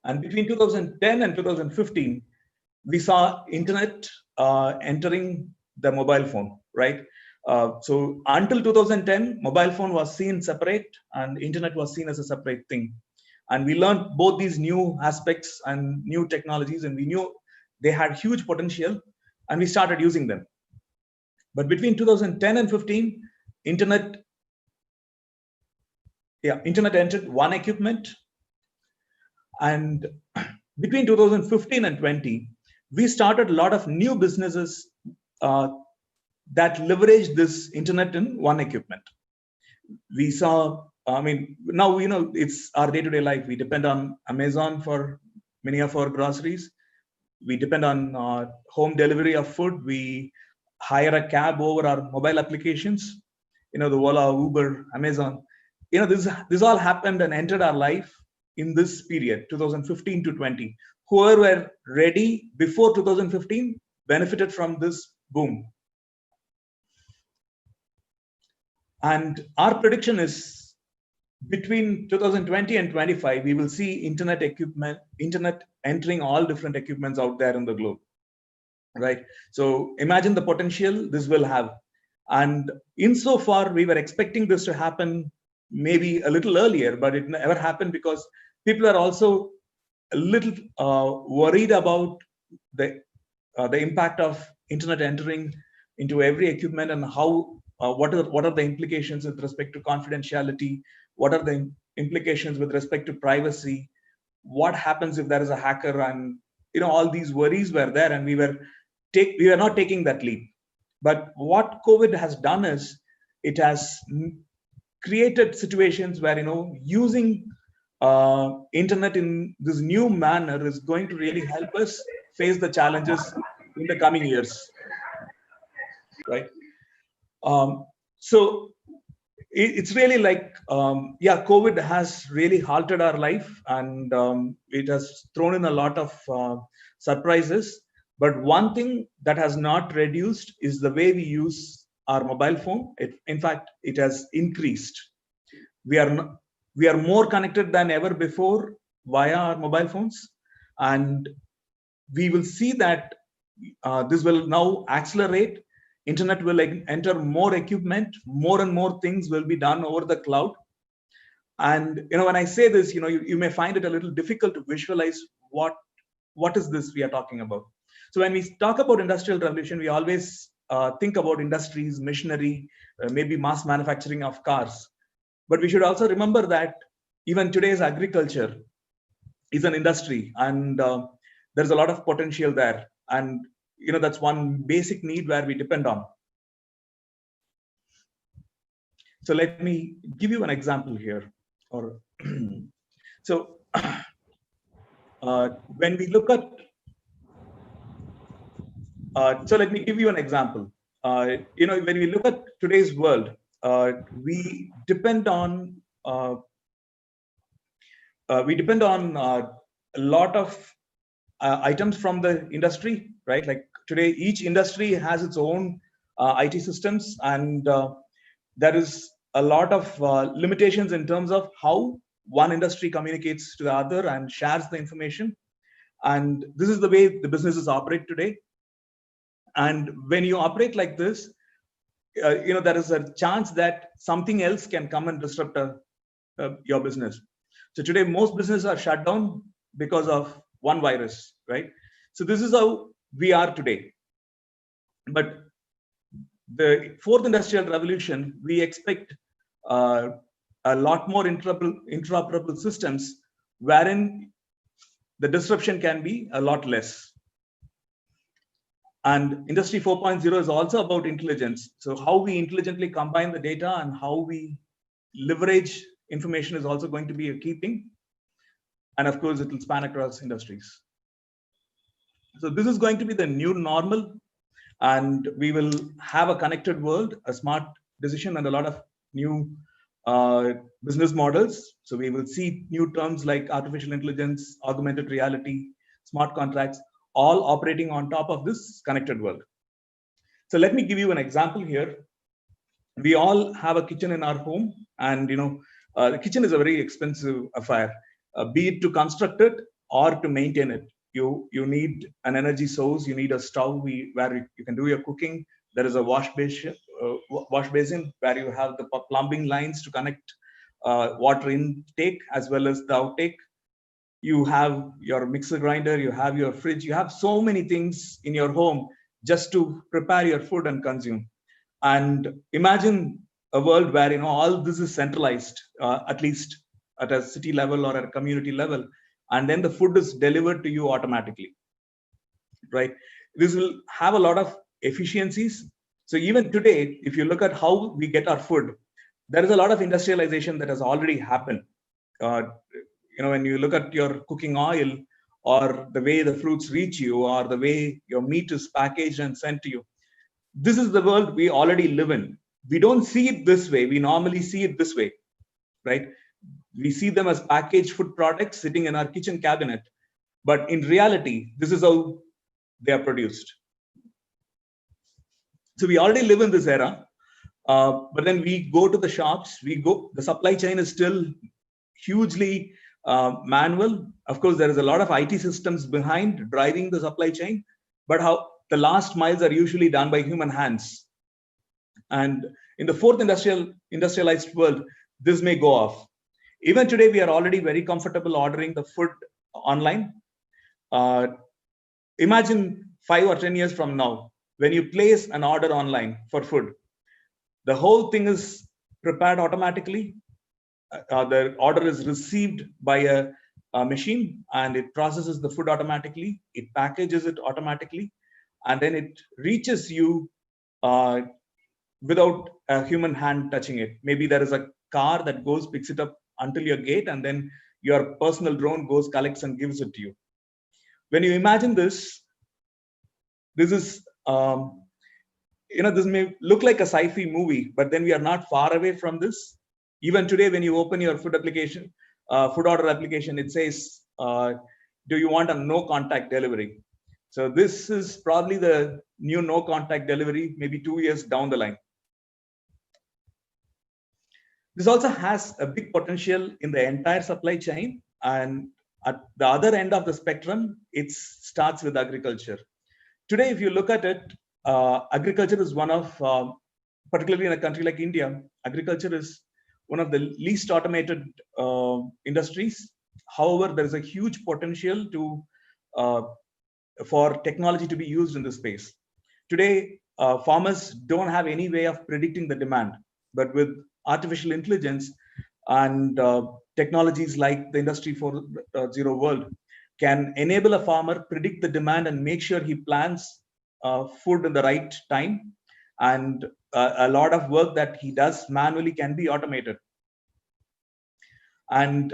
And between 2010 and 2015, we saw internet entering the mobile phone, right? So until 2010, mobile phone was seen separate and internet was seen as a separate thing. And we learned both these new aspects and new technologies, and we knew they had huge potential, and we started using them. But between 2010 and 15, internet entered one equipment. And between 2015 and 20, we started a lot of new businesses that leverage this internet in one equipment. We saw, now, it's our day-to-day life. We depend on Amazon for many of our groceries. We depend on home delivery of food. We hire a cab over our mobile applications, the Ola, Uber, Amazon. This all happened and entered our life in this period, 2015 to 20. Whoever were ready before 2015 benefited from this boom. And our prediction is between 2020 and 25, we will see internet entering all different equipments out there in the globe, right? So imagine the potential this will have. And insofar, we were expecting this to happen maybe a little earlier, but it never happened because people are also a little worried about the impact of internet entering into every equipment, and how what are the implications with respect to confidentiality, what are the implications with respect to privacy, what happens if there is a hacker, and all these worries were there, and we were not taking that leap. But what COVID has done is it has created situations where using internet in this new manner is going to really help us face the challenges in the coming years, right? So it's really like, COVID has really halted our life, and it has thrown in a lot of surprises. But one thing that has not reduced is the way we use our mobile phone. In fact, it has increased. We are more connected than ever before via our mobile phones, and we will see that this will now accelerate. Internet will enter more equipment, more and more things will be done over the cloud. And when I say this, you may find it a little difficult to visualize what is this we are talking about. So when we talk about industrial revolution, we always think about industries, machinery, maybe mass manufacturing of cars. But we should also remember that even today's agriculture is an industry, and there's a lot of potential there. And that's one basic need where we depend on. So let me give you an example here. So when we look at, so let me give you an example. When we look at today's world, we depend on a lot of items from the industry, right? Like today, each industry has its own IT systems, and there is a lot of limitations in terms of how one industry communicates to the other and shares the information. And this is the way the businesses operate today. And when you operate like this, there is a chance that something else can come and disrupt your business. So today, most businesses are shut down because of one virus, right? So this is how we are today. But the fourth industrial revolution, we expect a lot more interoperable systems wherein the disruption can be a lot less. And Industry 4.0 is also about intelligence. So how we intelligently combine the data and how we leverage information is also going to be a key thing. And of course, it will span across industries. So this is going to be the new normal, and we will have a connected world, a smart decision, and a lot of new business models. So we will see new terms like artificial intelligence, augmented reality, smart contracts, all operating on top of this connected world. So let me give you an example here. We all have a kitchen in our home, and the kitchen is a very expensive affair, be it to construct it or to maintain it. You need an energy source. You need a stove where you can do your cooking. There is a wash basin where you have the plumbing lines to connect water intake as well as the outtake. You have your mixer grinder, you have your fridge, you have so many things in your home just to prepare your food and consume. And imagine a world where all this is centralized, at least at a city level or at a community level, and then the food is delivered to you automatically, right? This will have a lot of efficiencies. So even today, if you look at how we get our food, there is a lot of industrialization that has already happened. uh, when you look at your cooking oil, or the way the fruits reach you, or the way your meat is packaged and sent to you, this is the world we already live in. We don't see it this way. We normally see it this way, right? We see them as packaged food products sitting in our kitchen cabinet, but in reality, this is how they are produced. So we already live in this era, but then we go to the shops. The supply chain is still hugely manual. Of course, there is a lot of IT systems behind driving the supply chain, but how the last miles are usually done by human hands. And in the fourth industrialized world, this may go off. Even today, we are already very comfortable ordering the food online. Imagine 5 or 10 years from now, when you place an order online for food, the whole thing is prepared automatically. The order is received by a machine, and it processes the food automatically. It packages it automatically, and then it reaches you without a human hand touching it. Maybe there is a car that goes, picks it up until your gate, and then your personal drone goes, collects, and gives it to you. When you imagine this is this may look like a sci-fi movie, but then we are not far away from this. Even today, when you open your food order application, it says, do you want a no contact delivery? So this is probably the new no contact delivery, maybe 2 years down the line. This also has a big potential in the entire supply chain. And at the other end of the spectrum, it starts with agriculture. Today, if you look at it, agriculture is one of, particularly in a country like India, agriculture is one of the least automated industries. However, there is a huge potential for technology to be used in this space. Today, farmers don't have any way of predicting the demand, but with artificial intelligence and technologies like the Industry 4.0 world can enable a farmer predict the demand and make sure he plants food in the right time. And a lot of work that he does manually can be automated. And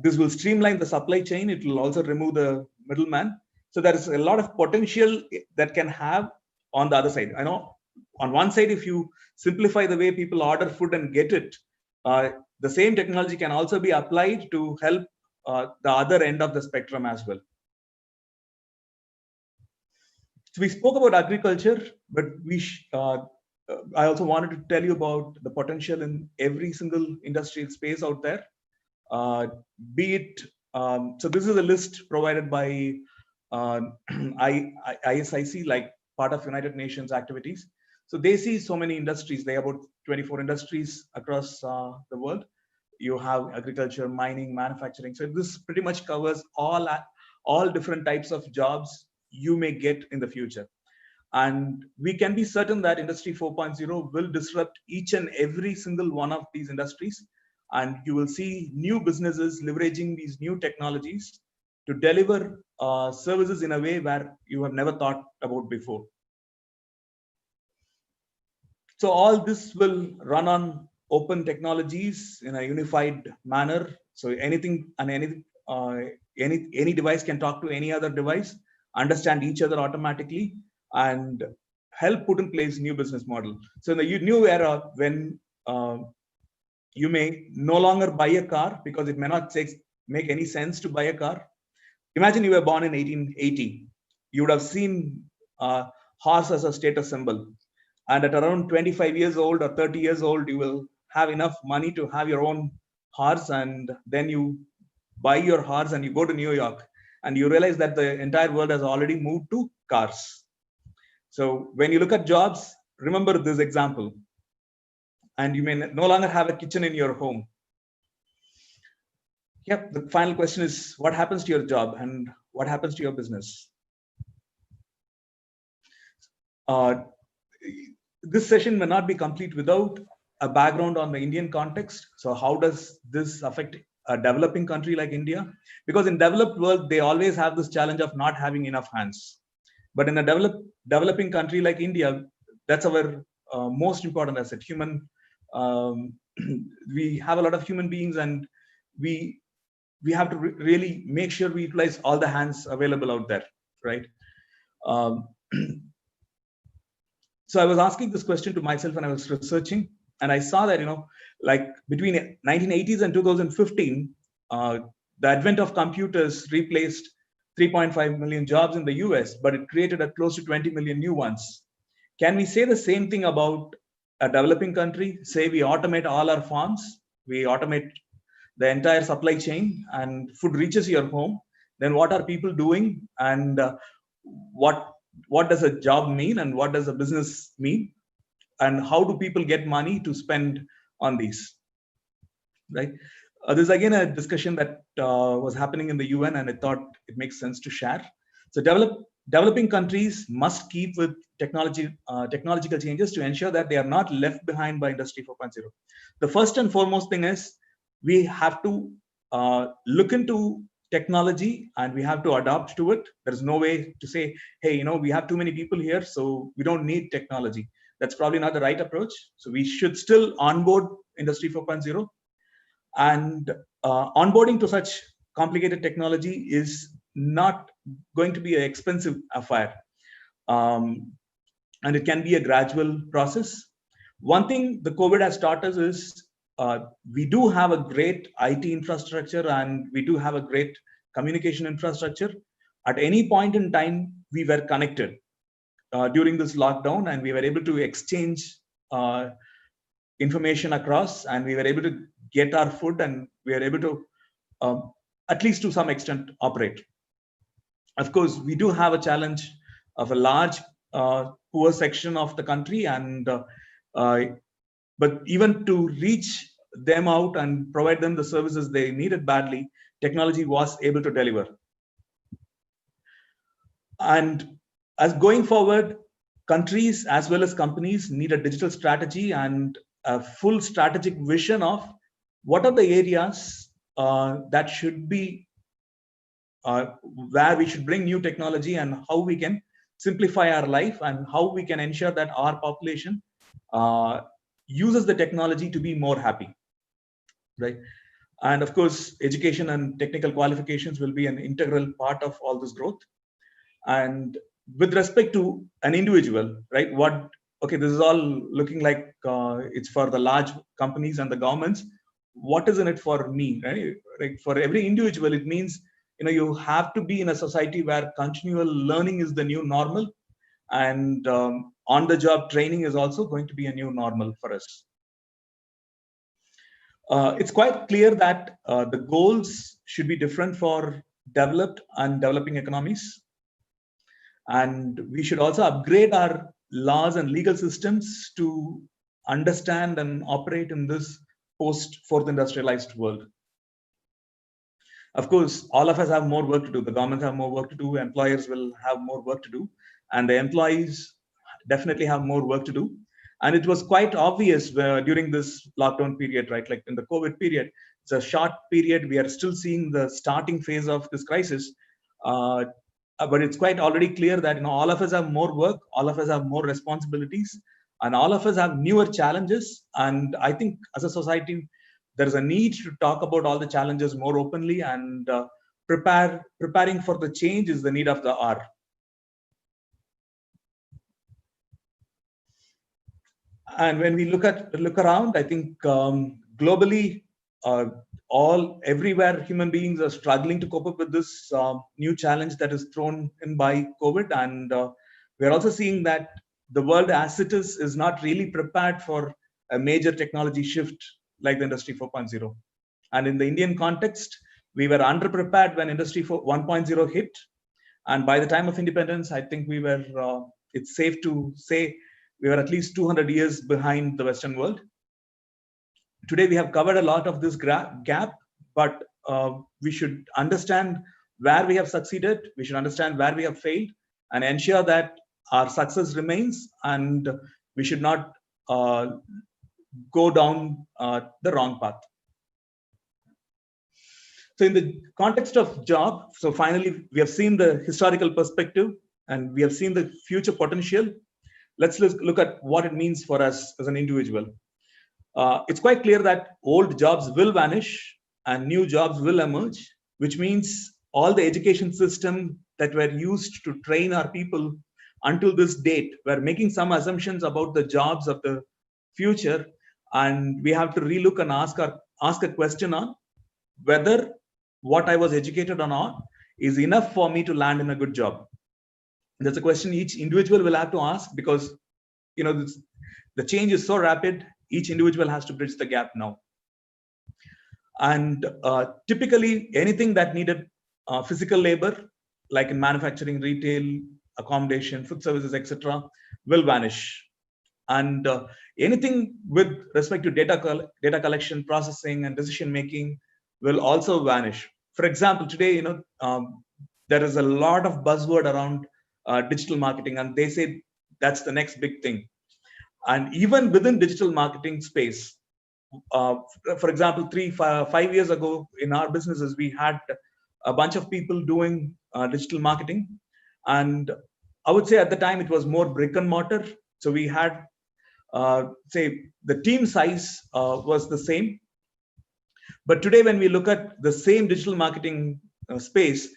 this will streamline the supply chain. It will also remove the middleman. So there is a lot of potential that can have on the other side. I know on one side, if you simplify the way people order food and get it, the same technology can also be applied to help the other end of the spectrum as well. So we spoke about agriculture, but I also wanted to tell you about the potential in every single industrial space out there. Be it, so this is a list provided by ISIC, like part of United Nations activities. So they see so many industries. They have about 24 industries across the world. You have agriculture, mining, manufacturing. So this pretty much covers all different types of jobs you may get in the future. And we can be certain that Industry 4.0 will disrupt each and every single one of these industries. And you will see new businesses leveraging these new technologies to deliver services in a way where you have never thought about before. So all this will run on open technologies in a unified manner. So anything and any device can talk to any other device, understand each other automatically, and help put in place new business model. So in the new era, when you may no longer buy a car because it may not make any sense to buy a car. Imagine you were born in 1880. You would have seen horse as a status symbol. And at around 25 years old or 30 years old, you will have enough money to have your own horse, and then you buy your horse and you go to New York, and you realize that the entire world has already moved to cars. So when you look at jobs, remember this example, and you may no longer have a kitchen in your home. Yep, the final question is, what happens to your job and what happens to your business? This session may not be complete without a background on the Indian context. So how does this affect a developing country like India? Because in developed world, they always have this challenge of not having enough hands. But in a developing country like India, that's our most important asset. We have a lot of human beings, and we have to really make sure we utilize all the hands available out there, right? Um, so I was asking this question to myself when I was researching, and I saw that, like between 1980s and 2015, the advent of computers replaced 3.5 million jobs in the US, but it created close to 20 million new ones. Can we say the same thing about a developing country? Say we automate all our farms, we automate the entire supply chain, and food reaches your home. Then what are people doing, and what does a job mean, and what does a business mean, and how do people get money to spend on these, right? There's again a discussion that was happening in the UN, and I thought it makes sense to share. So developing countries must keep with technological changes to ensure that they are not left behind by Industry 4.0. The first and foremost thing is we have to look into technology, and we have to adapt to it. There's no way to say, hey, we have too many people here, so we don't need technology. That's probably not the right approach. So we should still onboard Industry 4.0. And onboarding to such complicated technology is not going to be an expensive affair. And it can be a gradual process. One thing the COVID has taught us is we do have a great IT infrastructure, and we do have a great communication infrastructure. At any point in time, we were connected during this lockdown, and we were able to exchange information across, and we were able to get our food, and we were able to, at least to some extent, operate. Of course, we do have a challenge of a large poor section of the country, and but even to reach them out and provide them the services they needed badly, technology was able to deliver. And as going forward, countries as well as companies need a digital strategy and a full strategic vision of what are the areas that should be where we should bring new technology, and how we can simplify our life, and how we can ensure that our population uses the technology to be more happy, right? And of course, education and technical qualifications will be an integral part of all this growth. And with respect to an individual, right? Okay, this is all looking like it's for the large companies and the governments. What is in it for me, right? Like for every individual, it means, you have to be in a society where continual learning is the new normal, and on-the-job training is also going to be a new normal for us. It's quite clear that the goals should be different for developed and developing economies. And we should also upgrade our laws and legal systems to understand and operate in this post-fourth industrialized world. Of course, all of us have more work to do. The governments have more work to do. Employers will have more work to do. And the employees definitely have more work to do. And it was quite obvious during this lockdown period, right? Like in the COVID period, it's a short period. We are still seeing the starting phase of this crisis. But it's quite already clear that all of us have more work, all of us have more responsibilities, and all of us have newer challenges. And I think as a society, there's a need to talk about all the challenges more openly, and preparing for the change is the need of the hour. And when we look around, I think globally, everywhere human beings are struggling to cope up with this new challenge that is thrown in by COVID. And we're also seeing that the world as it is not really prepared for a major technology shift like the Industry 4.0. And in the Indian context, We were underprepared when Industry 1.0 hit. And by the time of independence, I think we were, it's safe to say, we were at least 200 years behind the Western world. Today, we have covered a lot of this gap, but we should understand where we have succeeded, we should understand where we have failed, and ensure that our success remains, and we should not go down the wrong path. So in the context of job, so finally, we have seen the historical perspective and we have seen the future potential. Let's look at what it means for us as an individual. It's quite clear that old jobs will vanish and new jobs will emerge, which means all the education system that were used to train our people until this date, we're making some assumptions about the jobs of the future, and we have to relook and ask a question on whether what I was educated on is enough for me to land in a good job. That's a question each individual will have to ask, because the change is so rapid. Each individual has to bridge the gap now. And typically, anything that needed physical labor, like in manufacturing, retail, accommodation, food services, etc., will vanish. And anything with respect to data collection, processing, and decision making will also vanish. For example, today, there is a lot of buzzword around digital marketing, and they say that's the next big thing. And even within digital marketing space, for example, 5 years ago in our businesses, we had a bunch of people doing digital marketing. And I would say at the time it was more brick and mortar. So we had, say, the team size was the same. But today, when we look at the same digital marketing space,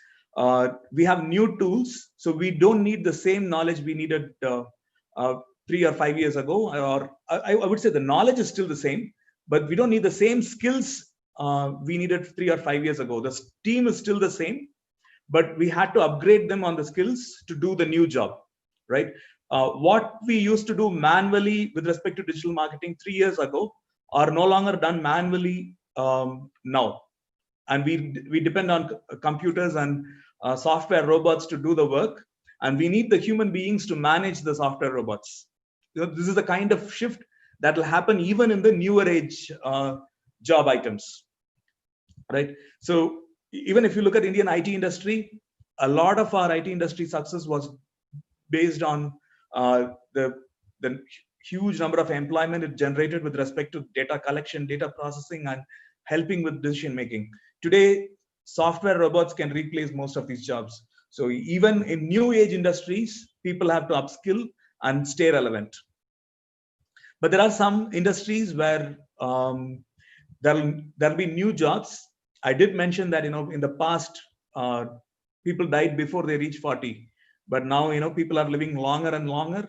we have new tools. So we don't need the same knowledge we needed 3 or 5 years ago. Or I would say the knowledge is still the same, but we don't need the same skills we needed 3 or 5 years ago. The team is still the same, but we had to upgrade them on the skills to do the new job, right? What we used to do manually with respect to digital marketing 3 years ago are no longer done manually now. And we depend on computers and software robots to do the work. And we need the human beings to manage the software robots. This is the kind of shift that will happen even in the newer age job items, right? So even if you look at Indian IT industry, a lot of our IT industry success was based on the huge number of employment it generated with respect to data collection, data processing, and helping with decision making. Today, software robots can replace most of these jobs. So even in new age industries, people have to upskill and stay relevant. But there are some industries where there'll be new jobs. I did mention that in the past people died before they reach 40, but now people are living longer and longer.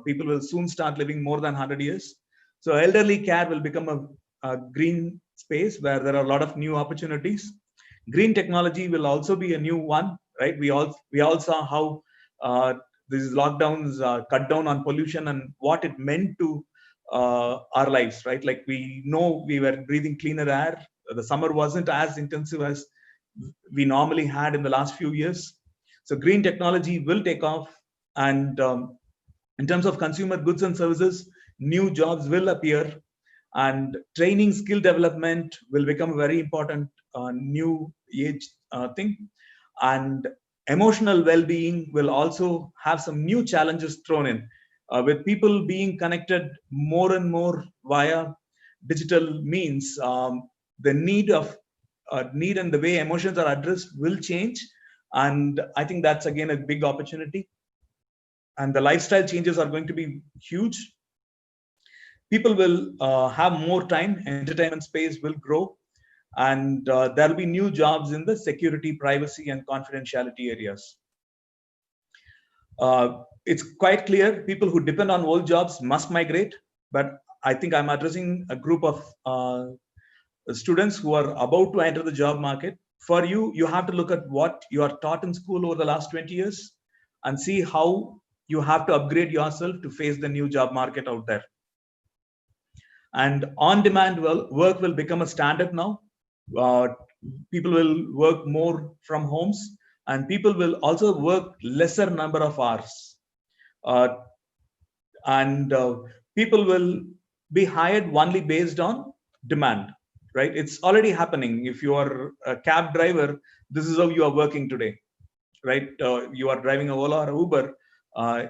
People will soon start living more than 100 years. So elderly care will become a green space where there are a lot of new opportunities. Green technology will also be a new one, right? We all saw how these lockdowns cut down on pollution and what it meant to our lives, right? Like we know we were breathing cleaner air. The summer wasn't as intensive as we normally had in the last few years. So green technology will take off. And in terms of consumer goods and services, new jobs will appear. And training, skill development will become a very important new age thing. And emotional well-being will also have some new challenges thrown in. With people being connected more and more via digital means, the need and the way emotions are addressed will change. And I think that's again a big opportunity. And the lifestyle changes are going to be huge. People will have more time, entertainment space will grow, and there'll be new jobs in the security, privacy, and confidentiality areas. It's quite clear people who depend on old jobs must migrate, but I think I'm addressing a group of students who are about to enter the job market. For you have to look at what you are taught in school over the last 20 years and see how you have to upgrade yourself to face the new job market out there. And on-demand work will become a standard now. People will work more from homes, and people will also work lesser number of hours. Uh, and people will be hired only based on demand, right? It's already happening. If you are a cab driver, this is how you are working today, right? You are driving a Ola or Uber,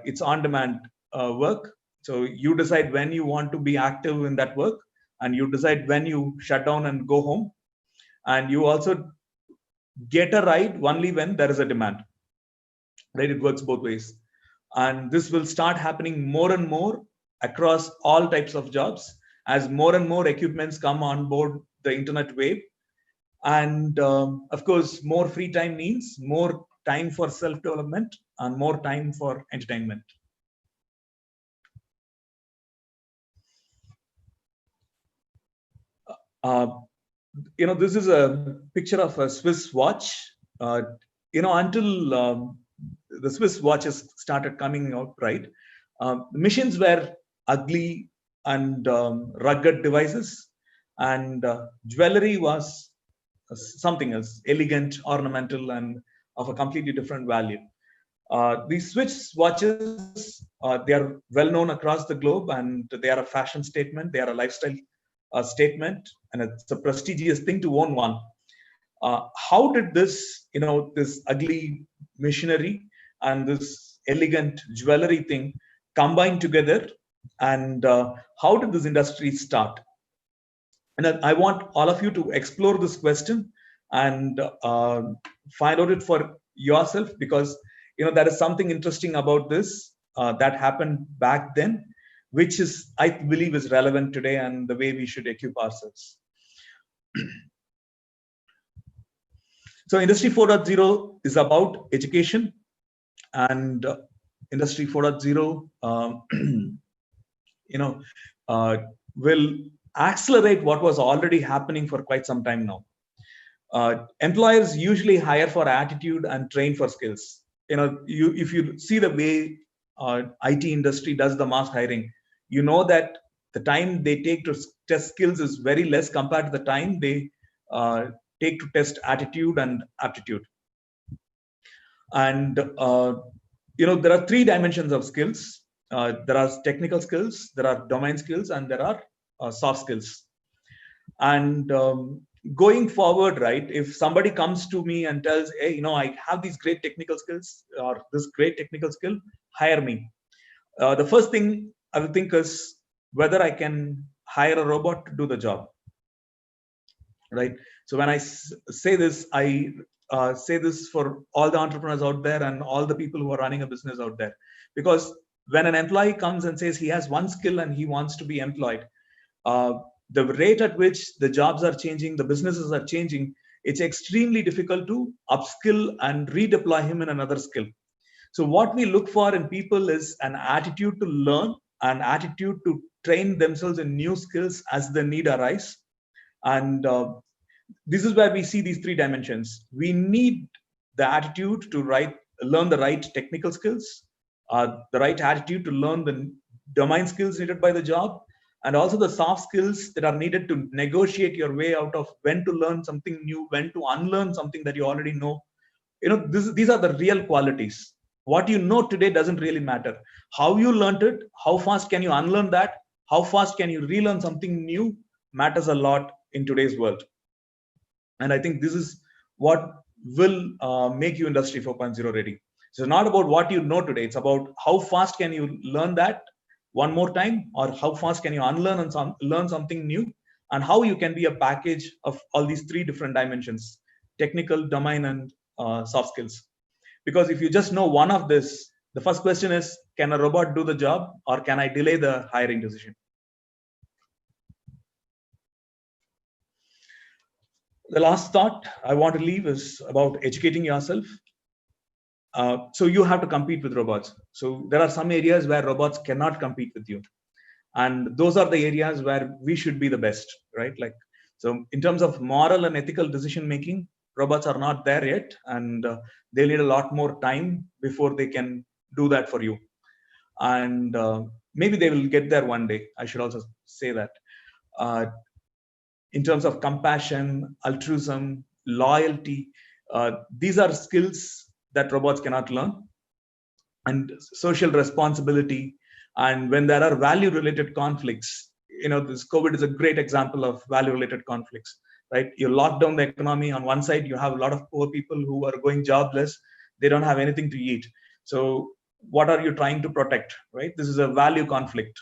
it's on demand work. So you decide when you want to be active in that work, and you decide when you shut down and go home. And you also get a ride only when there is a demand, right? It works both ways. And this will start happening more and more across all types of jobs as more and more equipments come on board the internet wave. And of course, more free time means more time for self-development and more time for entertainment. Uh, this is a picture of a Swiss watch. Until the Swiss watches started coming out, right? Machines were ugly and rugged devices, and jewelry was something else, elegant, ornamental, and of a completely different value. These Swiss watches, they are well known across the globe, and they are a fashion statement. They are a lifestyle statement, and it's a prestigious thing to own one. How did this ugly machinery and this elegant jewelry thing combine together, and how did this industry start? And I want all of you to explore this question and find out it for yourself, because there is something interesting about this that happened back then, which is, I believe, is relevant today and the way we should equip ourselves. So Industry 4.0 is about education, and Industry 4.0 will accelerate what was already happening for quite some time now. Employers usually hire for attitude and train for skills. If you see the way IT industry does the mass hiring, you know that the time they take to test skills is very less compared to the time they take to test attitude and aptitude. And there are three dimensions of skills. There are technical skills, there are domain skills, and there are soft skills. And going forward, right, if somebody comes to me and tells, hey, I have these great technical skills or this great technical skill, hire me. The first thing I will think is whether I can hire a robot to do the job, right? So when I say this, I say this for all the entrepreneurs out there and all the people who are running a business out there. Because when an employee comes and says he has one skill and he wants to be employed, the rate at which the jobs are changing, the businesses are changing, it's extremely difficult to upskill and redeploy him in another skill. So what we look for in people is an attitude to learn, an attitude to train themselves in new skills as the need arise. And this is where we see these three dimensions. We need the attitude to learn the right technical skills, the right attitude to learn the domain skills needed by the job, and also the soft skills that are needed to negotiate your way out of when to learn something new, when to unlearn something that you already know. These are the real qualities. What you know today doesn't really matter. How you learned it, how fast can you unlearn that, how fast can you relearn something new, matters a lot in today's world. And I think this is what will make you Industry 4.0 ready. So it's not about what you know today. It's about how fast can you learn that one more time, or how fast can you unlearn and learn something new, and how you can be a package of all these three different dimensions: technical, domain, and soft skills. Because if you just know one of this, the first question is, can a robot do the job, or can I delay the hiring decision? The last thought I want to leave is about educating yourself. So you have to compete with robots. So there are some areas where robots cannot compete with you, and those are the areas where we should be the best, right? So in terms of moral and ethical decision making, robots are not there yet, and they'll need a lot more time before they can do that for you. And maybe they will get there one day. I should also say that. In terms of compassion, altruism, loyalty. These are skills that robots cannot learn. And social responsibility. And when there are value related conflicts, this COVID is a great example of value related conflicts, right? You lock down the economy. On one side, you have a lot of poor people who are going jobless. They don't have anything to eat. So what are you trying to protect, right? This is a value conflict.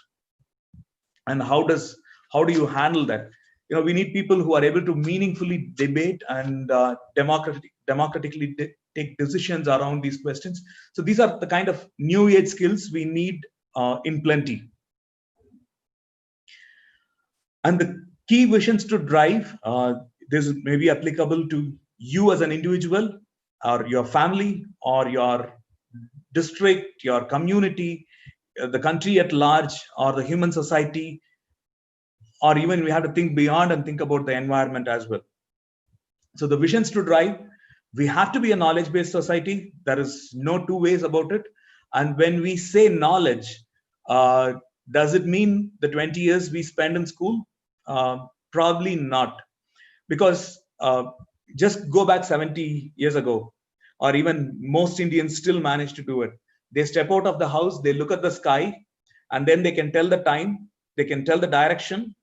And how do you handle that? We need people who are able to meaningfully debate and democratically take decisions around these questions. So these are the kind of new age skills we need in plenty. And the key visions to drive, this may be applicable to you as an individual, or your family, or your district, your community, the country at large, or the human society, or even we have to think beyond and think about the environment as well. So the visions to drive, we have to be a knowledge-based society. There is no two ways about it. And when we say knowledge, does it mean the 20 years we spend in school? Probably not. Because just go back 70 years ago, or even most Indians still manage to do it. They step out of the house, they look at the sky, and then they can tell the time, they can tell the direction.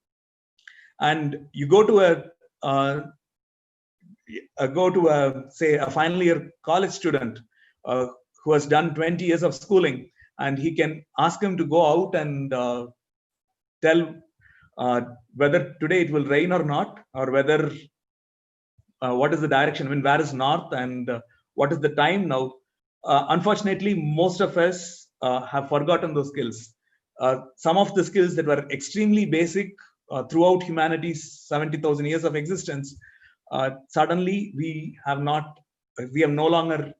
And you go to say a final year college student who has done 20 years of schooling, and he can ask him to go out and tell whether today it will rain or not, or whether what is the direction, where is north, and what is the time now. Unfortunately, most of us have forgotten those skills. Some of the skills that were extremely basic throughout humanity's 70,000 years of existence, suddenly we have no longer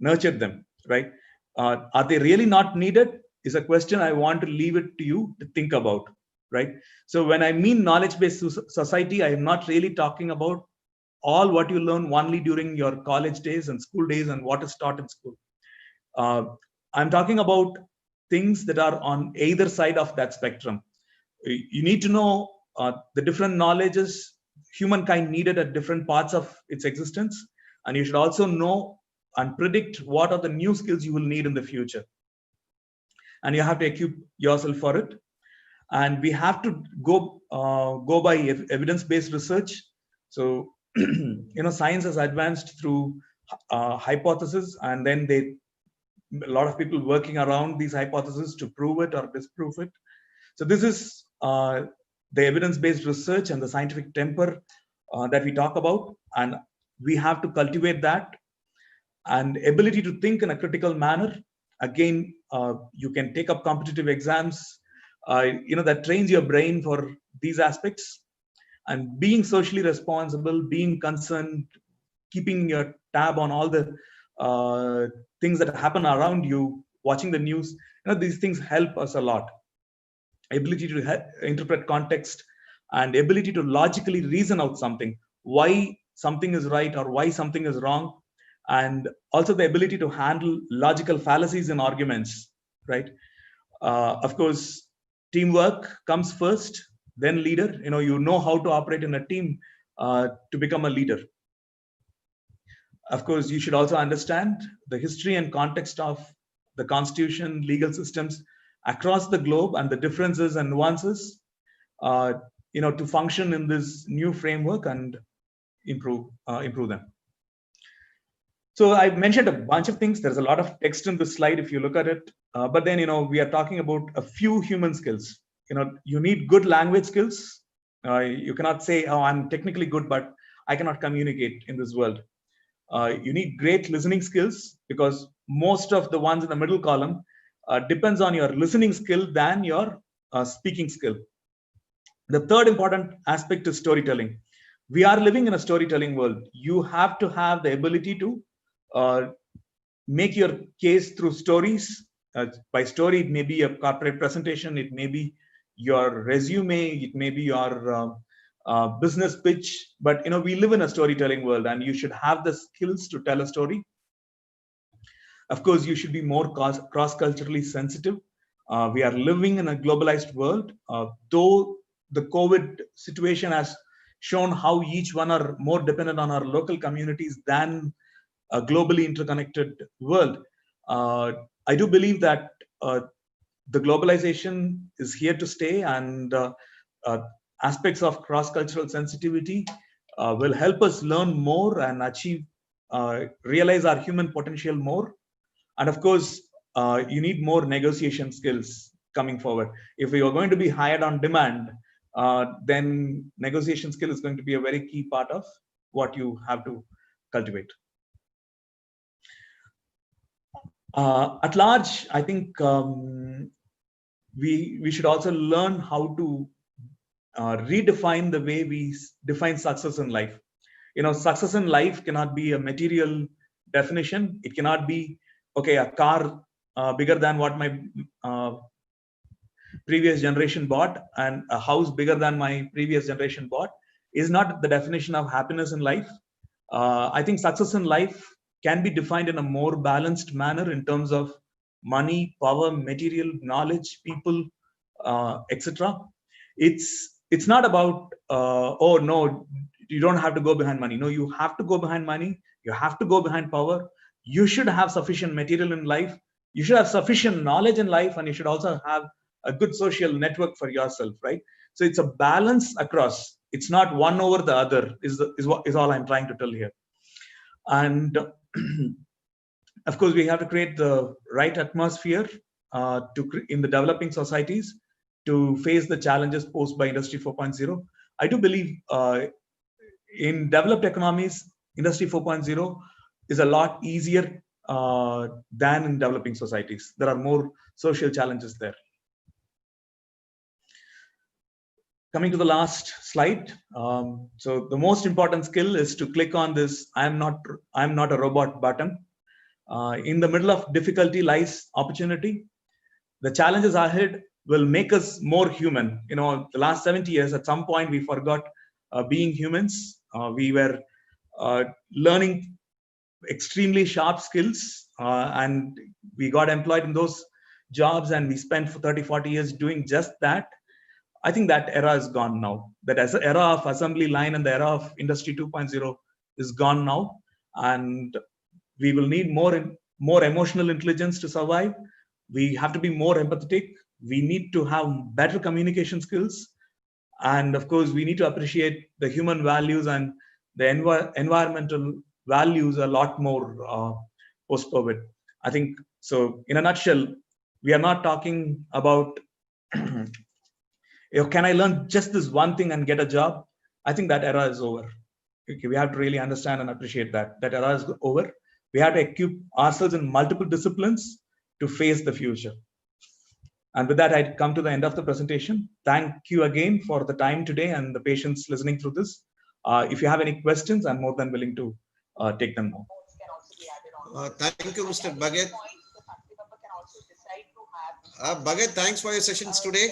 nurtured them, right? Are they really not needed? Is a question I want to leave it to you to think about, right? So when I mean knowledge-based society, I am not really talking about all what you learn only during your college days and school days and what is taught in school. I'm talking about things that are on either side of that spectrum. You need to know the different knowledges humankind needed at different parts of its existence. And you should also know and predict what are the new skills you will need in the future. And you have to equip yourself for it. And we have to go by evidence-based research. So, science has advanced through hypothesis, and then a lot of people working around these hypotheses to prove it or disprove it. So this is the evidence-based research and the scientific temper that we talk about, and we have to cultivate that. And ability to think in a critical manner. Again, you can take up competitive exams, that trains your brain for these aspects. And being socially responsible, being concerned, keeping your tab on all the things that happen around you, watching the news, these things help us a lot. Ability to interpret context and ability to logically reason out something, why something is right or why something is wrong. And also the ability to handle logical fallacies in arguments, right? Of course, teamwork comes first, then leader. You know how to operate in a team to become a leader. Of course, you should also understand the history and context of the constitution, legal systems across the globe, and the differences and nuances, to function in this new framework and improve them. So I mentioned a bunch of things. There's a lot of text in this slide if you look at it. But then, we are talking about a few human skills. You need good language skills. You cannot say, oh, I'm technically good, but I cannot communicate in this world. You need great listening skills, because most of the ones in the middle column depends on your listening skill than your speaking skill. The third important aspect is storytelling. We are living in a storytelling world. You have to have the ability to make your case through stories. By story, it may be a corporate presentation, it may be your resume, it may be your business pitch. But we live in a storytelling world, and you should have the skills to tell a story. Of course, you should be more cross-culturally sensitive. We are living in a globalized world. Though the COVID situation has shown how each one are more dependent on our local communities than a globally interconnected world. I do believe that the globalization is here to stay, and uh, aspects of cross-cultural sensitivity will help us learn more and achieve, realize our human potential more. And of course, you need more negotiation skills coming forward. If you are going to be hired on demand, then negotiation skill is going to be a very key part of what you have to cultivate. At large, I think we should also learn how to redefine the way we define success in life. Success in life cannot be a material definition. It cannot be, okay, a car bigger than what my previous generation bought and a house bigger than my previous generation bought is not the definition of happiness in life. I think success in life can be defined in a more balanced manner in terms of money, power, material, knowledge, people, etc. It's not about oh no, you don't have to go behind money. No, you have to go behind money. You have to go behind power. You should have sufficient material in life. You should have sufficient knowledge in life, and you should also have a good social network for yourself, right? So it's a balance across. It's not one over the other. Is all I'm trying to tell here. And of course, we have to create the right atmosphere in the developing societies to face the challenges posed by Industry 4.0. I do believe in developed economies, Industry 4.0 is a lot easier than in developing societies. There are more social challenges there. Coming to the last slide. So the most important skill is to click on this I'm not a robot button. In the middle of difficulty lies opportunity. The challenges ahead will make us more human. The last 70 years, at some point, we forgot being humans. We were learning extremely sharp skills, and we got employed in those jobs, and we spent for 30, 40 years doing just that. I think that era is gone now. That as an era of assembly line and the era of Industry 2.0 is gone now, and we will need more emotional intelligence to survive. We have to be more empathetic. We need to have better communication skills, and of course, we need to appreciate the human values and the environmental values a lot more post-COVID. I think so. In a nutshell, we are not talking about can I learn just this one thing and get a job? I think that era is over. Okay, we have to really understand and appreciate that era is over. We have to equip ourselves in multiple disciplines to face the future. And with that, I come to the end of the presentation. Thank you again for the time today and the patience listening through this. If you have any questions, I'm more than willing to take them now. Thank you, Mr. Bhagat. Bhagat, thanks for your sessions today.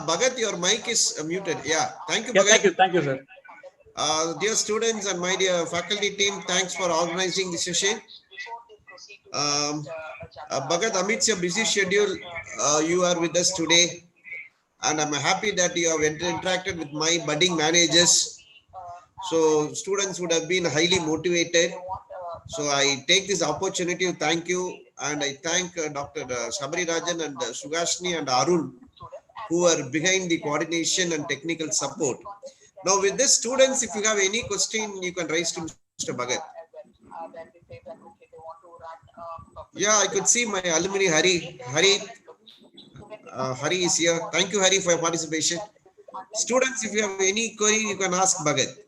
Bhagat, your mic is muted. Yeah, thank you, Bhagat. Thank you, sir. Dear students and my dear faculty team, thanks for organizing this session. Bhagat, amidst your busy schedule, you are with us today, and I'm happy that you have interacted with my budding managers. So students would have been highly motivated. So I take this opportunity to thank you, and I thank Dr. Sabari Rajan and Sugashni and Arun, who are behind the coordination and technical support. Now with this, students, if you have any question, you can raise to Mr. Bhagat. Yeah, I could see my alumni Hari. Hari is here. Thank you, Hari, for your participation. Students, if you have any query, you can ask Bhagat.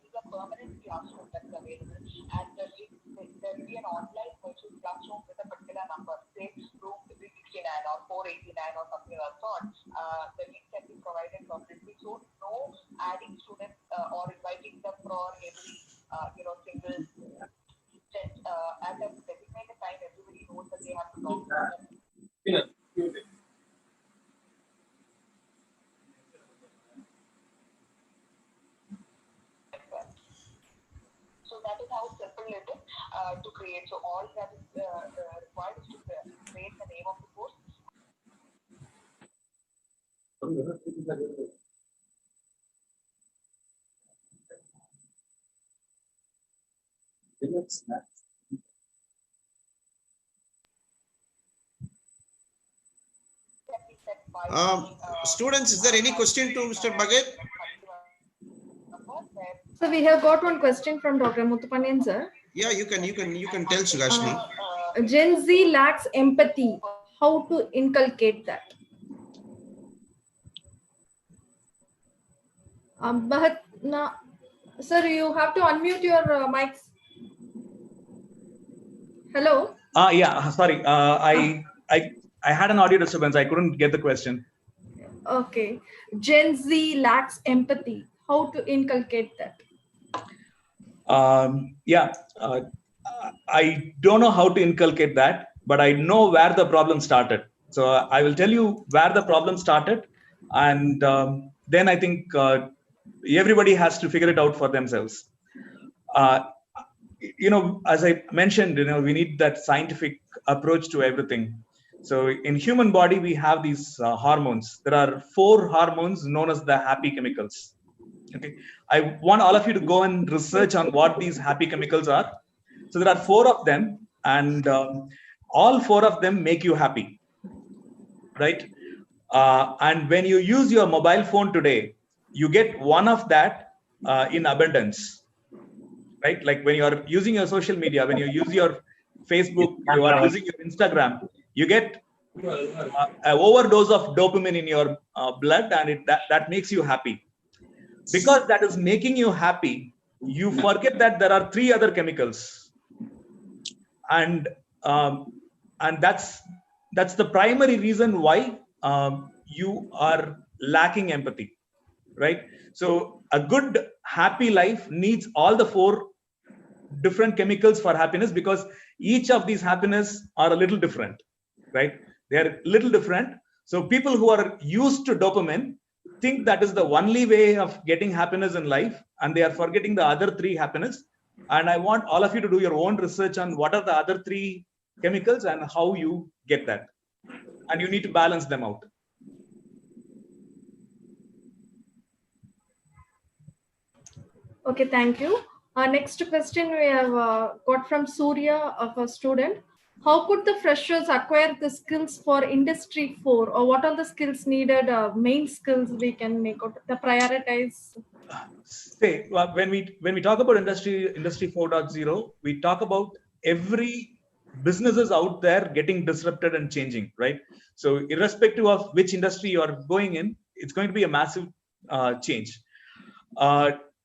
Or 489 or something of that sort, the link can be provided permanently. So no adding students or inviting them for every single test at a designated time. Everybody knows that they have to talk to them. So that is how simple it is to create. So all that is required is to create the name of the course. Students, is there any question to Mr. Bhagat? So we have got one question from Dr. Muthupandian sir. Yeah, you can tell Sugashni. Gen Z lacks empathy. How to inculcate that? But sir, you have to unmute your mics. Hello. Yeah, sorry. I had an audio disturbance. I couldn't get the question. Okay. Gen Z lacks empathy. How to inculcate that? Yeah, I don't know how to inculcate that, but I know where the problem started. So I will tell you where the problem started, and then I think everybody has to figure it out for themselves. As I mentioned, we need that scientific approach to everything. So in human body, we have these hormones. There are 4 hormones known as the happy chemicals. Okay, I want all of you to go and research on what these happy chemicals are. So there are 4 of them, and all 4 of them make you happy, right? And when you use your mobile phone today, you get one of that in abundance, right? Like when you are using your social media, when you use your Facebook, you are using your Instagram, you get an overdose of dopamine in your blood, and that makes you happy. Because that is making you happy, you forget that there are 3 other chemicals, and that's the primary reason why you are lacking empathy, right? So a good happy life needs all the 4 different chemicals for happiness, because each of these happiness are a little different, right? They are little different. So people who are used to dopamine think that is the only way of getting happiness in life, and they are forgetting the other 3 happiness. And I want all of you to do your own research on what are the other 3 chemicals and how you get that, and you need to balance them out. Okay, thank you. Next question we have got from Surya, of a student. How could the freshers acquire the skills for Industry 4, or what are the skills needed, main skills we can make out, the prioritize? Say, when we talk about industry 4.0, we talk about every businesses out there getting disrupted and changing, right? So irrespective of which industry you are going in, it's going to be a massive change.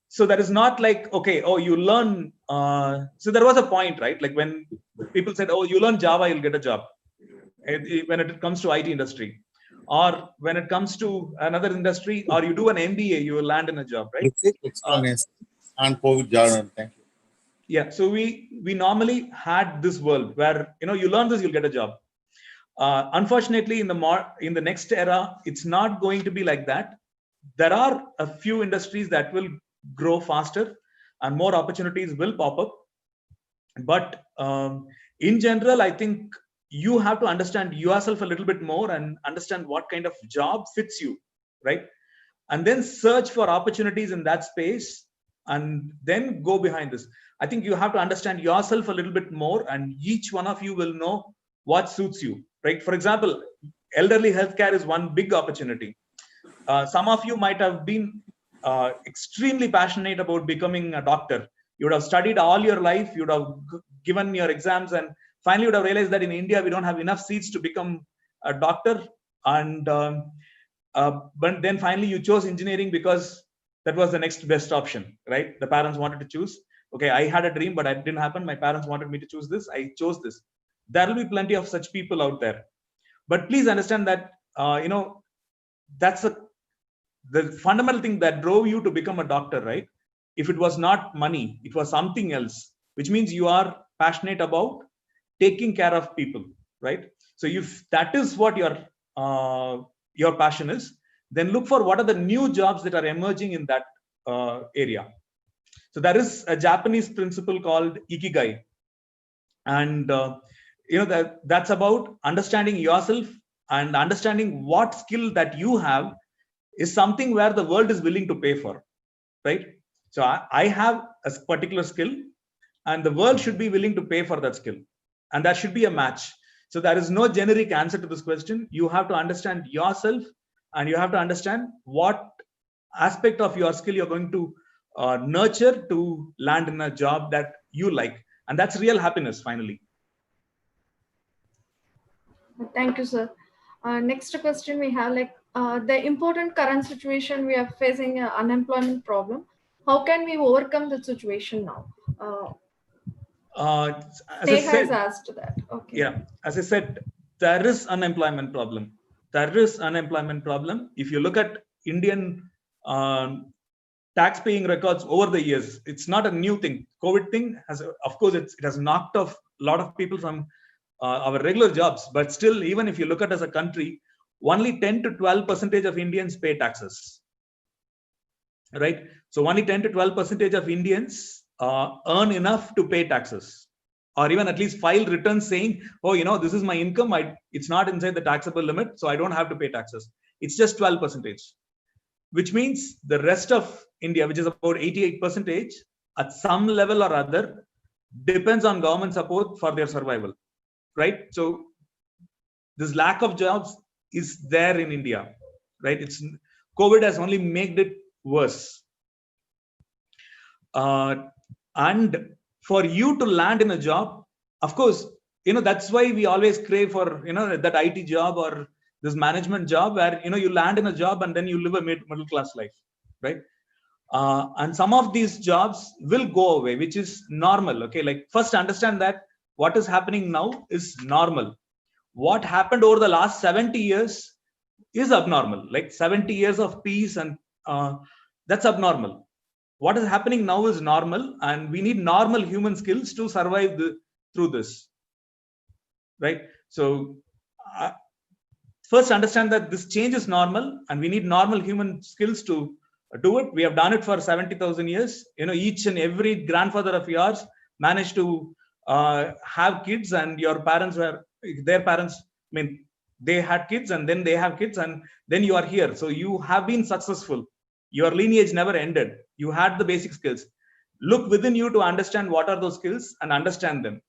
So that is not like, okay, oh, you learn. So there was a point, right? Like when people said, oh, you learn Java, you'll get a job. When it comes to IT industry, or when it comes to another industry, or you do an MBA, you will land in a job, right? Thank you. Yeah. So we normally had this world where you learn this, you'll get a job. Unfortunately, in the next era, it's not going to be like that. There are a few industries that will grow faster, and more opportunities will pop up. But in general, I think you have to understand yourself a little bit more and understand what kind of job fits you, right? And then search for opportunities in that space, and then go behind this. I think you have to understand yourself a little bit more, and each one of you will know what suits you, right? For example, elderly healthcare is one big opportunity. Some of you might have been extremely passionate about becoming a doctor. You would have studied all your life, you would have given your exams, and finally you would have realized that in India we don't have enough seats to become a doctor. And but then finally you chose engineering because that was the next best option, right? The parents wanted to choose. Okay, I had a dream, but it didn't happen. My parents wanted me to choose this. I chose this. There will be plenty of such people out there. But please understand that, that's the fundamental thing that drove you to become a doctor, right? If it was not money, it was something else, which means you are passionate about taking care of people, right? So if that is what your passion is, then look for what are the new jobs that are emerging in that area. So there is a Japanese principle called ikigai, and that's about understanding yourself and understanding what skill that you have is something where the world is willing to pay for, right? So I have a particular skill, and the world should be willing to pay for that skill, and that should be a match. So there is no generic answer to this question. You have to understand yourself, and you have to understand what aspect of your skill you're going to nurture to land in a job that you like, and that's real happiness finally. Thank you, sir. Next question we have, like, the important current situation we are facing, unemployment problem. How can we overcome the situation now? As I Sneha has said, asked that. Okay. yeah, as I said, there is unemployment problem. There is unemployment problem. If you look at Indian tax paying records over the years, it's not a new thing. COVID thing has, of course, it has knocked off a lot of people from our regular jobs, but still, even if you look at as a country, only 10 to 12% of Indians pay taxes, right? So only 10 to 12% of Indians earn enough to pay taxes, or even at least file returns saying, oh, this is my income, it's not inside the taxable limit, so I don't have to pay taxes. It's just 12%, which means the rest of India, which is about 88%, at some level or other, depends on government support for their survival, right? So this lack of jobs is there in India, right? COVID has only made it worse. And for you to land in a job, of course, that's why we always crave for, that IT job or this management job where, you land in a job and then you live a middle class life, right? And some of these jobs will go away, which is normal. Okay, like first understand that what is happening now is normal. What happened over the last 70 years is abnormal, like 70 years of peace, and that's abnormal. What is happening now is normal, and we need normal human skills to survive through this, right? So first understand that this change is normal, and we need normal human skills to do it. We have done it for 70,000 years. Each and every grandfather of yours managed to have kids, and your parents their parents, they had kids, and then they have kids, and then you are here. So you have been successful. Your lineage never ended. You had the basic skills. Look within you to understand what are those skills and understand them.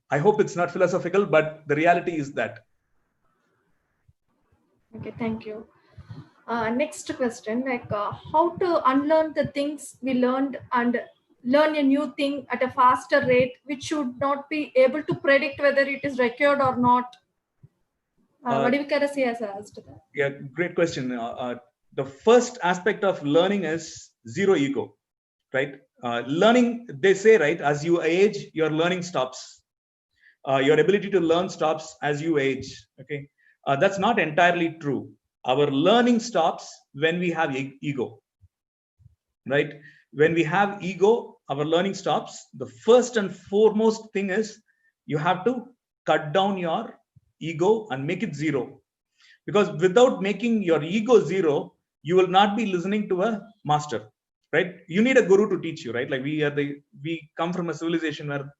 I hope it's not philosophical, but the reality is that. Okay, thank you. Next question, like, how to unlearn the things we learned and learn a new thing at a faster rate, which should not be able to predict whether it is required or not. Vadivikarasi has asked that. Yeah, great question. The first aspect of learning is zero ego, right? Learning, they say, right, as you age, your learning stops. Your ability to learn stops as you age. Okay, that's not entirely true. Our learning stops when we have ego, right? When we have ego, our learning stops. The first and foremost thing is you have to cut down your ego and make it zero, because without making your ego zero, you will not be listening to a master, right? You need a guru to teach you, right? Like we come from a civilization where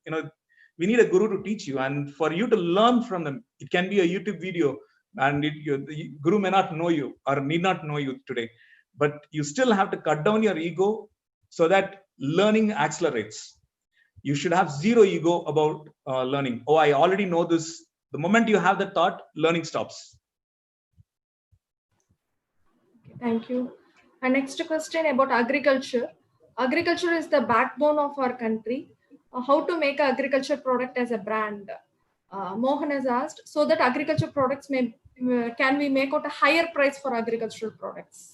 we need a guru to teach you, and for you to learn from them, it can be a YouTube video, and the guru may not know you or need not know you today, but you still have to cut down your ego so that learning accelerates. You should have zero ego about learning. Oh, I already know this. The moment you have that thought, learning stops. Thank you. And next question about agriculture. Agriculture is the backbone of our country. How to make an agriculture product as a brand? Mohan has asked, so that agriculture products can we make out a higher price for agricultural products?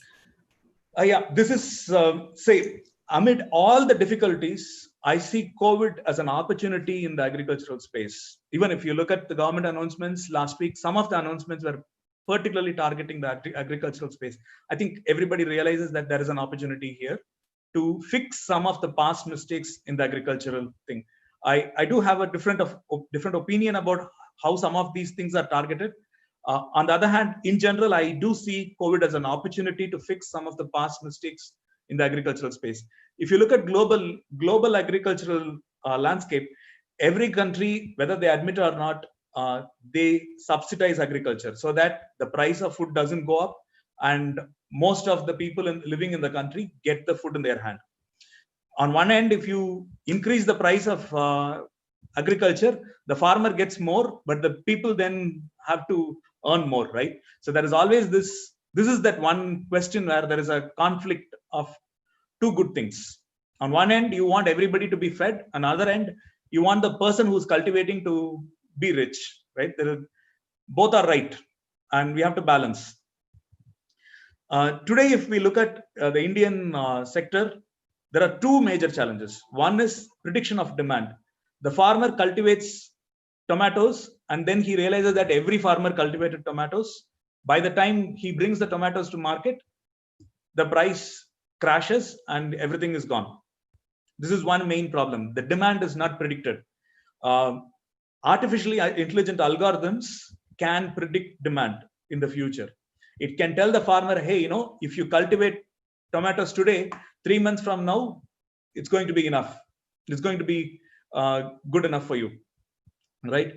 Yeah, this is say amid all the difficulties, I see COVID as an opportunity in the agricultural space. Even if you look at the government announcements last week, some of the announcements were particularly targeting the agricultural space. I think everybody realizes that there is an opportunity here to fix some of the past mistakes in the agricultural thing. I do have a different opinion about how some of these things are targeted. On the other hand, in general, I do see COVID as an opportunity to fix some of the past mistakes in the agricultural space. If you look at global agricultural landscape, every country, whether they admit or not, they subsidize agriculture so that the price of food doesn't go up, and most of the people living in the country get the food in their hand. on one end, if you increase the price of agriculture, the farmer gets more, but the people then have to earn more, right? So there is always this. This is that one question where there is a conflict of two good things. On one end, you want everybody to be fed. On the other end, you want the person who's cultivating to be rich, right? Both are right, and we have to balance. Today, if we look at the Indian sector, there are two major challenges. One is prediction of demand. The farmer cultivates tomatoes, and then he realizes that every farmer cultivated tomatoes. By the time he brings the tomatoes to market, the price crashes and everything is gone. This is one main problem. The demand is not predicted. Artificially intelligent algorithms can predict demand in the future. It can tell the farmer, hey, if you cultivate tomatoes today, 3 months from now, it's going to be enough. It's going to be good enough for you, right?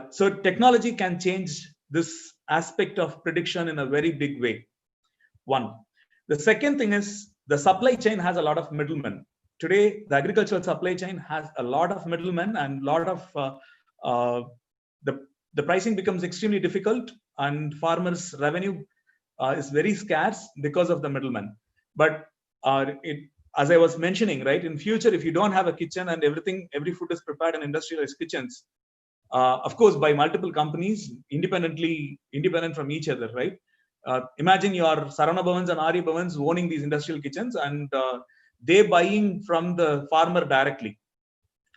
So technology can change this aspect of prediction in a very big way. One. The second thing is the supply chain has a lot of middlemen. Today, the agricultural supply chain has a lot of middlemen, and a lot of the pricing becomes extremely difficult, and farmers' revenue is very scarce because of the middlemen. But as I was mentioning, right, in future, if you don't have a kitchen and every food is prepared in industrialized kitchens, of course, by multiple companies, independent from each other, right? Imagine your Sarana Bhavans and Arya Bhavans owning these industrial kitchens, and they buying from the farmer directly,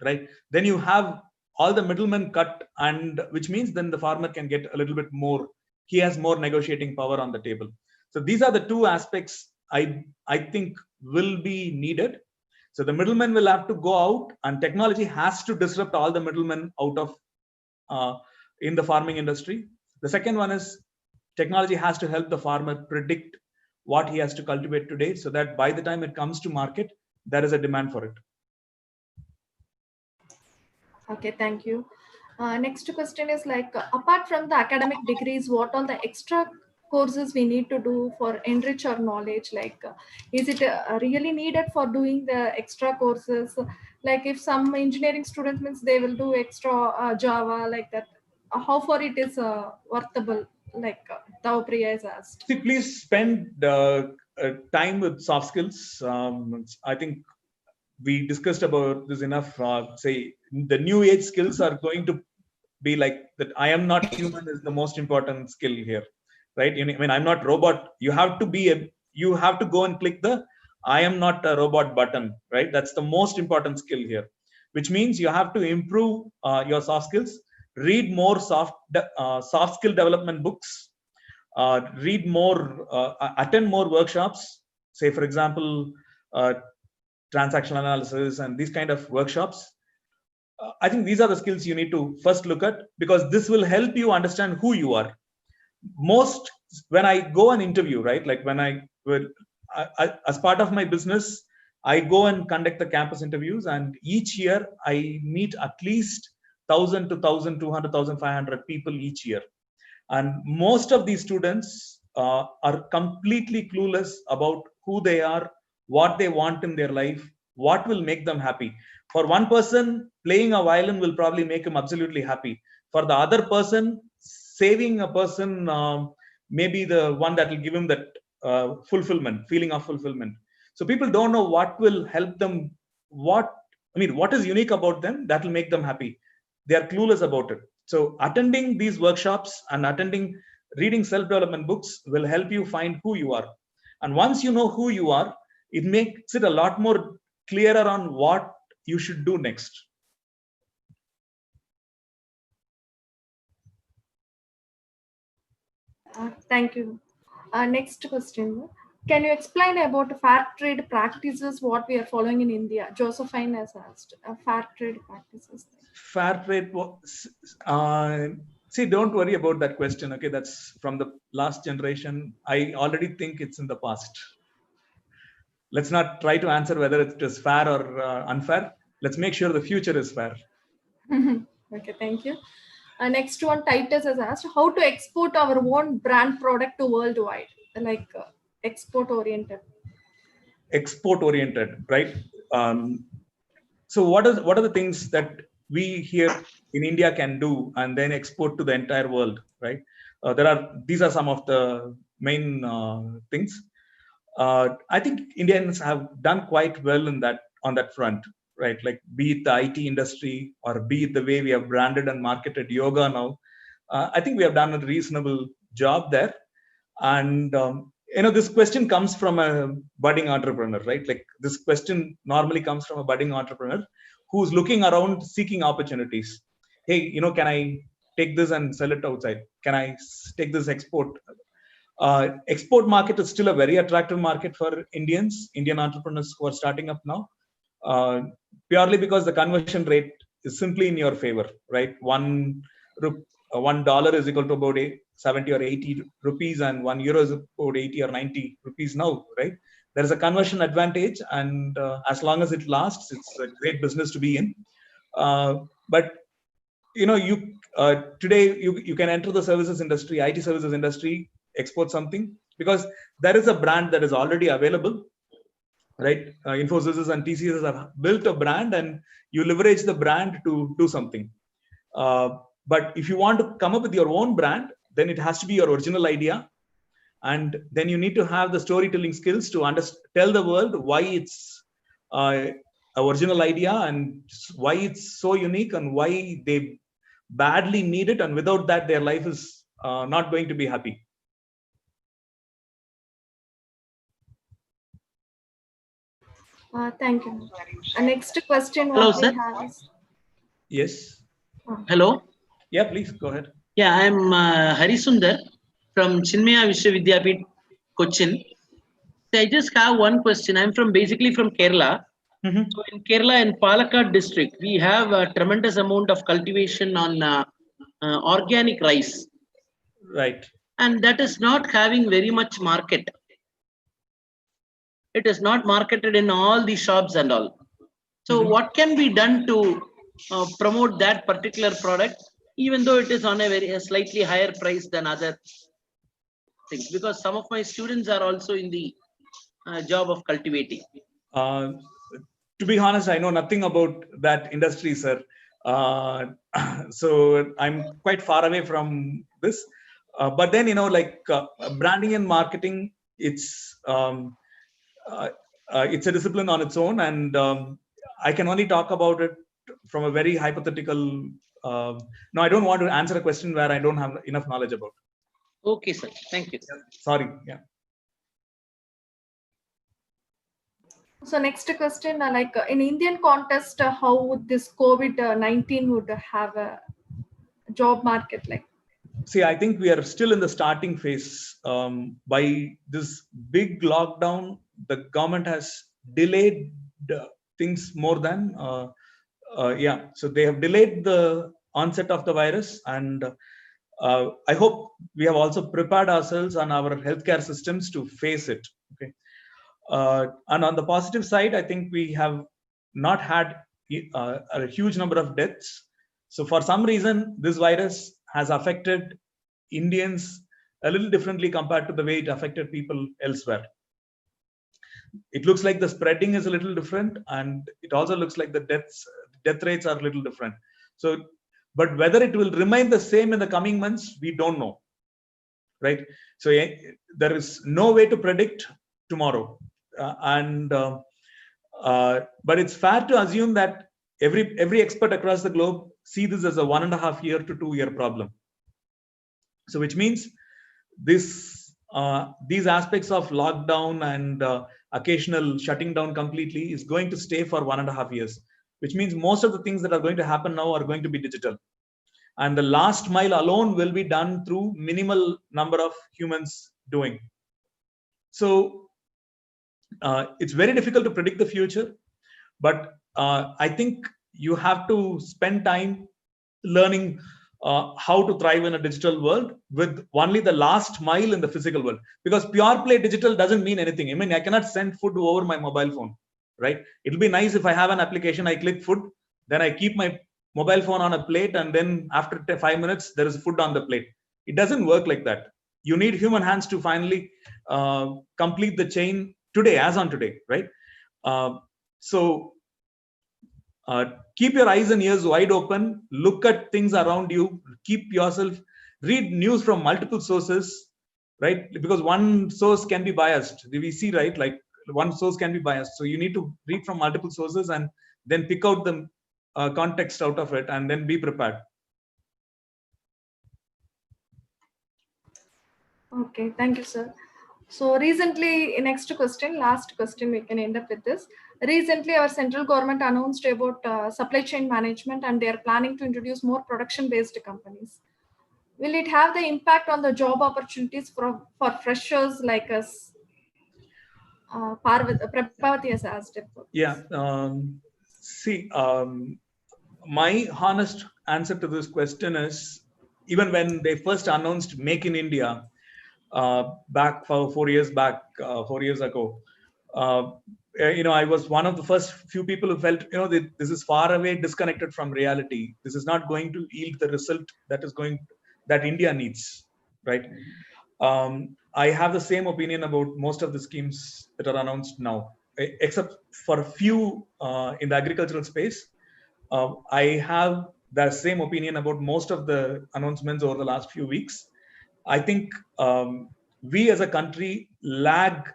right? Then you have all the middlemen cut, and which means then the farmer can get a little bit more. He has more negotiating power on the table. So these are the two aspects I think will be needed. So the middlemen will have to go out, and technology has to disrupt all the middlemen out of in the farming industry. The second one is technology has to help the farmer predict what he has to cultivate today, so that by the time it comes to market, there is a demand for it. Okay, thank you. Next question is apart from the academic degrees, what all the extra courses we need to do for enrich our knowledge? Is it really needed for doing the extra courses? Like if some engineering student means they will do extra Java like that, how far it is worthable? Priya has asked. See, please spend time with soft skills. I think we discussed about this enough. Say the new age skills are going to be like that. I am not human is the most important skill here, right? I mean, I'm not robot. You have to go and click the I am not a robot button, right? That's the most important skill here, which means you have to improve your soft skills. Read more soft skill development books. Read more, attend more workshops. Say, for example, transactional analysis and these kind of workshops. I think these are the skills you need to first look at, because this will help you understand who you are. Most when I go and interview, right? Like when I as part of my business, I go and conduct the campus interviews, and each year I meet at least 1,000 to 1,200, 1,500 people each year. And most of these students are completely clueless about who they are, what they want in their life, what will make them happy. For one person, playing a violin will probably make him absolutely happy. For the other person, saving a person may be the one that will give him that feeling of fulfillment. So people don't know what will help them, what is unique about them that will make them happy. They are clueless about it. So attending these workshops and reading self-development books will help you find who you are. And once you know who you are, it makes it a lot more clearer on what you should do next. Thank you. Next question. Can you explain about fair trade practices, what we are following in India? Josephine has asked. Fair trade practices. Fair trade. See, don't worry about that question. Okay, that's from the last generation. I already think it's in the past. Let's not try to answer whether it is fair or unfair. Let's make sure the future is fair. Okay, thank you. Next one, Titus has asked how to export our own brand product to worldwide, export oriented. Export oriented, right? so what are the things that we here in India can do and then export to the entire world, right? These are some of the main things. I think Indians have done quite well on that front, right? Like be it the IT industry or be it the way we have branded and marketed yoga now. I think we have done a reasonable job there. And this question comes from a budding entrepreneur, right? Like this question normally comes from a budding entrepreneur who's looking around seeking opportunities. Hey, can I take this and sell it outside? Can I take this export? Export market is still a very attractive market for Indian entrepreneurs who are starting up now, purely because the conversion rate is simply in your favor, right? $1 is equal to about 70 or 80 rupees, and €1 is about 80 or 90 rupees now, right? There is a conversion advantage, and as long as it lasts, it's a great business to be in. But today you can enter the services industry, IT services industry, export something because there is a brand that is already available, right? Infosys and TCS have built a brand, and you leverage the brand to do something. But if you want to come up with your own brand, then it has to be your original idea, and then you need to have the storytelling skills to tell the world why it's an original idea and why it's so unique and why they badly need it, and without that their life is not going to be happy. Thank you. Next question. Hello, what we sir. have is, Yes. Hello. Yeah, please go ahead. Yeah, I'm Harisundar from Chinmaya Vishwavidyapit, Cochin. So I just have one question. I'm basically from Kerala. Mm-hmm. So in Kerala and Palakkad district, we have a tremendous amount of cultivation on organic rice. Right. And that is not having very much market. It is not marketed in all the shops and all. So what can be done to promote that particular product, even though it is on a slightly higher price than other things? Because some of my students are also in the job of cultivating. To be honest, I know nothing about that industry, sir. So I'm quite far away from this. But then, branding and marketing, it's a discipline on its own, and I can only talk about it from a very hypothetical. No, I don't want to answer a question where I don't have enough knowledge about. Okay, sir. Thank you. Yeah, sorry. Yeah. So next question, in Indian context, how would this COVID-19 would have a job market like? See, I think we are still in the starting phase. By this big lockdown, the government has delayed things more than, so they have delayed the onset of the virus, and I hope we have also prepared ourselves and our healthcare systems to face it. Okay. And on the positive side, I think we have not had a huge number of deaths. So for some reason, this virus has affected Indians a little differently compared to the way it affected people elsewhere. It looks like the spreading is a little different, and it also looks like the death rates are a little different. So, but whether it will remain the same in the coming months, we don't know, right? So there is no way to predict tomorrow. But it's fair to assume that every expert across the globe see this as a 1.5 year to 2 year problem. So which means these aspects of lockdown and occasional shutting down completely is going to stay for 1.5 years, which means most of the things that are going to happen now are going to be digital. And the last mile alone will be done through minimal number of humans doing. So it's very difficult to predict the future, but I think you have to spend time learning how to thrive in a digital world with only the last mile in the physical world, because pure play digital doesn't mean anything. I mean, I cannot send food over my mobile phone, right? It'll be nice if I have an application, I click food, then I keep my mobile phone on a plate, and then after 5 minutes, there is food on the plate. It doesn't work like that. You need human hands to finally complete the chain today, as on today, right? So keep your eyes and ears wide open, look at things around you, keep yourself, read news from multiple sources, right? Because one source can be biased. We see, right? Like one source can be biased. So you need to read from multiple sources and then pick out the context out of it and then be prepared. Okay, thank you, sir. So recently, next question, last question, we can end up with this. Recently, our central government announced about supply chain management, and they are planning to introduce more production-based companies. Will it have the impact on the job opportunities for freshers like us? Prabhavati has asked it. Yeah. See, my honest answer to this question is, even when they first announced Make in India, back for 4 years back, 4 years ago, I was one of the first few people who felt, this is far away, disconnected from reality. This is not going to yield the result that India needs, right? I have the same opinion about most of the schemes that are announced now, except for a few in the agricultural space. I have the same opinion about most of the announcements over the last few weeks. I think we as a country lag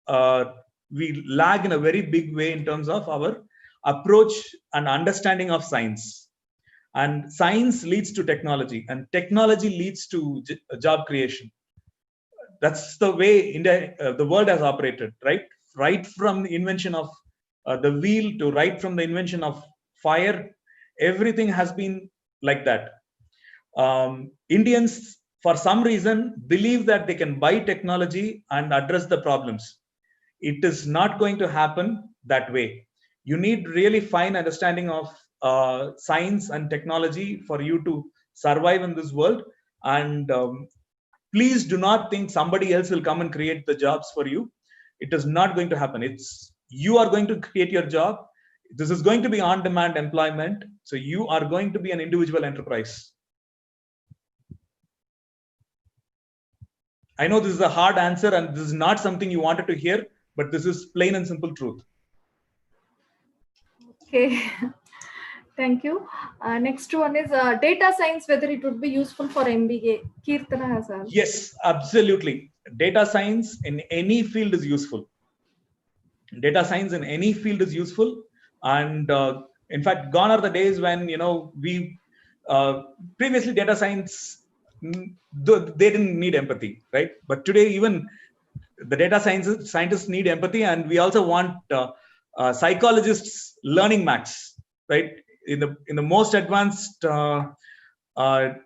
in a very big way in terms of our approach and understanding of science. And science leads to technology, and technology leads to job creation. That's the way India, the world has operated, right? Right from the invention of the wheel to right from the invention of fire, everything has been like that. Indians, for some reason, believe that they can buy technology and address the problems. It is not going to happen that way. You need really fine understanding of science and technology for you to survive in this world. And please do not think somebody else will come and create the jobs for you. It is not going to happen. You are going to create your job. This is going to be on-demand employment. So you are going to be an individual enterprise. I know this is a hard answer and this is not something you wanted to hear, but this is plain and simple truth. Okay. Thank you. Next one is data science, whether it would be useful for MBA. Kirtana has asked. Yes, absolutely. Data science in any field is useful. Data science in any field is useful. And in fact, gone are the days when, we previously data science, they didn't need empathy, right? But today, even the data scientists need empathy, and we also want psychologists learning maths, right? In the most advanced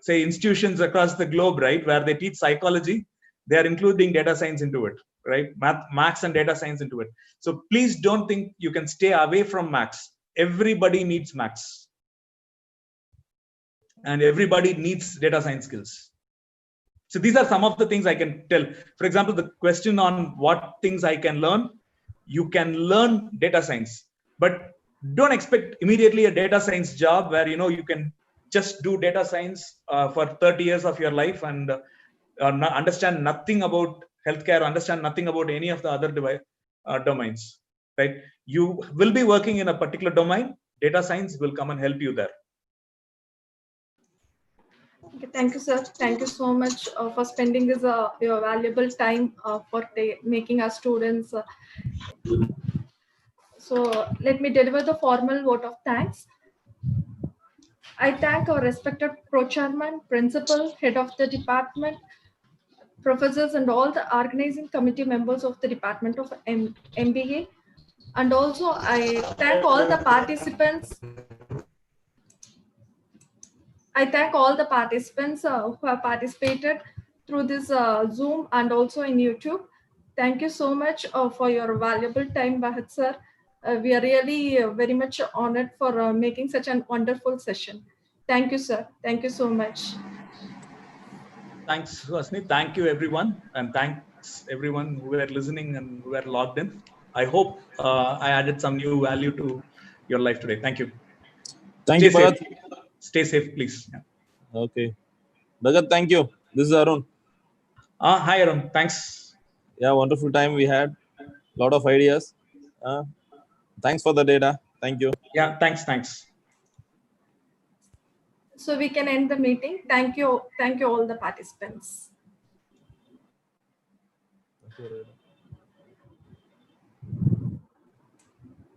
say institutions across the globe, right, where they teach psychology, they are including data science into it, right? Maths and data science into it. So please don't think you can stay away from maths. Everybody needs maths, and everybody needs data science skills. So these are some of the things I can tell. For example, the question on what things I can learn, you can learn data science, but don't expect immediately a data science job where, you can just do data science for 30 years of your life and understand nothing about healthcare, understand nothing about any of the other domains, right? You will be working in a particular domain. Data science will come and help you there. Okay, thank you, sir. Thank you so much for spending this your valuable time for making our students. So let me deliver the formal vote of thanks. I thank our respected pro-chairman, principal, head of the department, professors, and all the organizing committee members of the Department of MBA. And also I thank all the participants. I thank all the participants who have participated through this Zoom and also in YouTube. Thank you so much for your valuable time, Bahad sir. We are really very much honored for making such a wonderful session. Thank you, sir. Thank you so much. Thanks, Hasni. Thank you, everyone. And thanks, everyone who were listening and who were logged in. I hope I added some new value to your life today. Thank you. Thank you, Bharat. Stay safe, please. Yeah. Okay. Bhagat, thank you. This is Arun. Hi, Arun. Thanks. Yeah, wonderful time we had. Lot of ideas. Thanks for the data. Thank you. Yeah, thanks. So we can end the meeting. Thank you all the participants. Thank you, Reda.